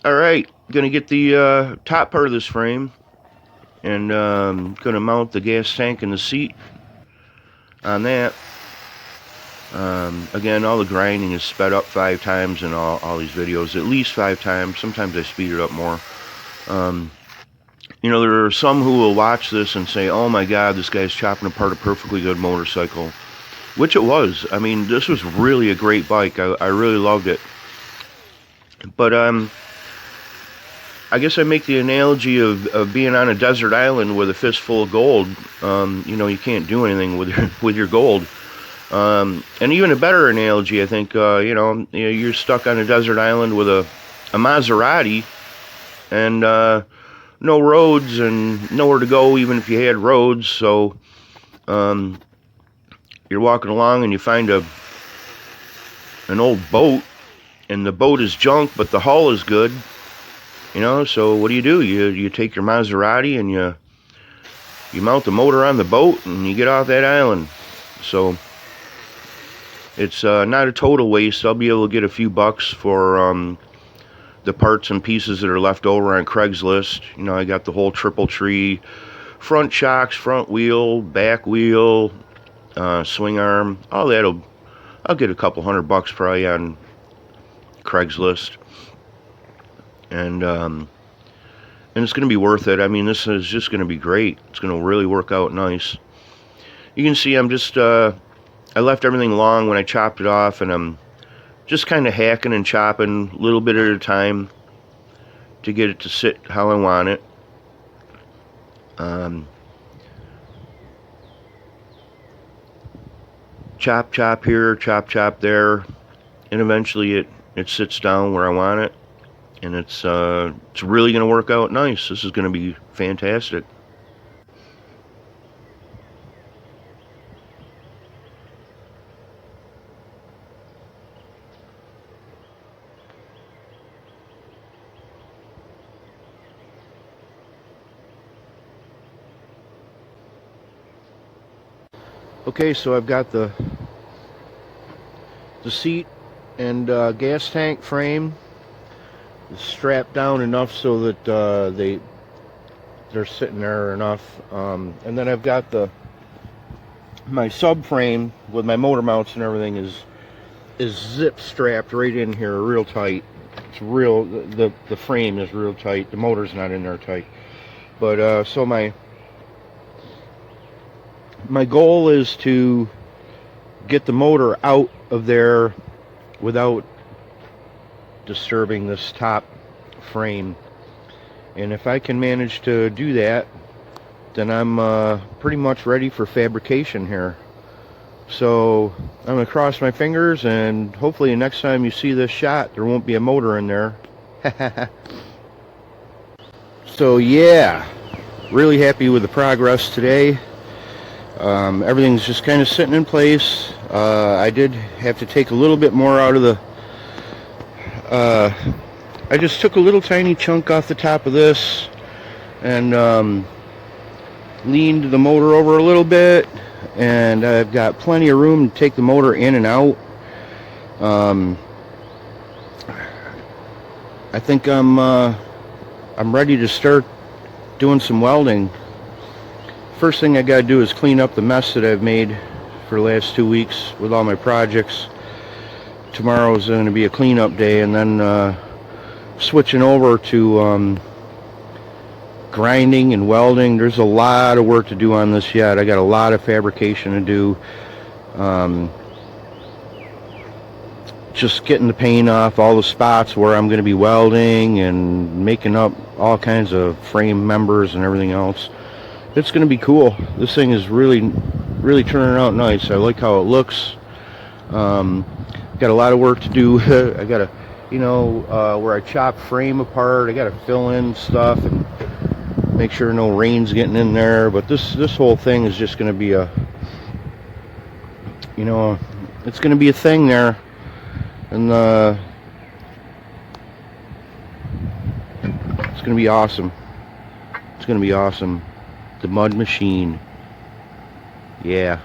Alright, gonna get the top part of this frame and gonna mount the gas tank and the seat on that. Again, all the grinding is sped up 5 times in all these videos, at least 5 times. Sometimes I speed it up more. You know, there are some who will watch this and say, oh my god, this guy's chopping apart a perfectly good motorcycle. Which it was. I mean, this was really a great bike. I really loved it. But I guess I make the analogy of being on a desert island with a fistful of gold. You know, you can't do anything with your gold. And even a better analogy, I think, you know, you're stuck on a desert island with a Maserati and no roads and nowhere to go, even if you had roads. So you're walking along and you find an old boat, and the boat is junk, but the hull is good. You know, so what do? You take your Maserati and you mount the motor on the boat and you get off that island. So it's not a total waste. I'll be able to get a few bucks for the parts and pieces that are left over on Craigslist. You know, I got the whole triple tree, front shocks, front wheel, back wheel, swing arm, all that. I'll get a couple $100 probably on Craigslist. And it's going to be worth it. I mean, this is just going to be great. It's going to really work out nice. You can see I'm just, I left everything long when I chopped it off, and I'm just kind of hacking and chopping a little bit at a time to get it to sit how I want it. Chop, chop here, chop, chop there, and eventually it sits down where I want it. And it's really going to work out nice. This is going to be fantastic. Okay, so I've got the seat and gas tank frame strapped down enough so that they're sitting there enough, and then I've got my subframe with my motor mounts and everything is zip strapped right in here real tight. It's real, the frame is real tight, the motor's not in there tight, but so my goal is to get the motor out of there without disturbing this top frame, and if I can manage to do that, then I'm pretty much ready for fabrication here. So I'm gonna cross my fingers, and hopefully the next time you see this shot there won't be a motor in there. So yeah, really happy with the progress today. Everything's just kind of sitting in place. I did have to take a little bit more out of the I just took a little tiny chunk off the top of this and leaned the motor over a little bit, and I've got plenty of room to take the motor in and out. I think I'm ready to start doing some welding. First thing I gotta do is clean up the mess that I've made for the last 2 weeks with all my projects. Tomorrow's going to be a cleanup day, and then switching over to grinding and welding. There's a lot of work to do on this yet. I got a lot of fabrication to do. Just getting the paint off all the spots where I'm going to be welding and making up all kinds of frame members and everything else. It's going to be cool. This thing is really turning out nice. I like how it looks. Got a lot of work to do. I gotta, you know, where I chop frame apart, I gotta fill in stuff and make sure no rain's getting in there. But this whole thing is just gonna be a, you know, it's gonna be a thing there, and it's gonna be awesome. It's gonna be awesome. The mud machine. Yeah.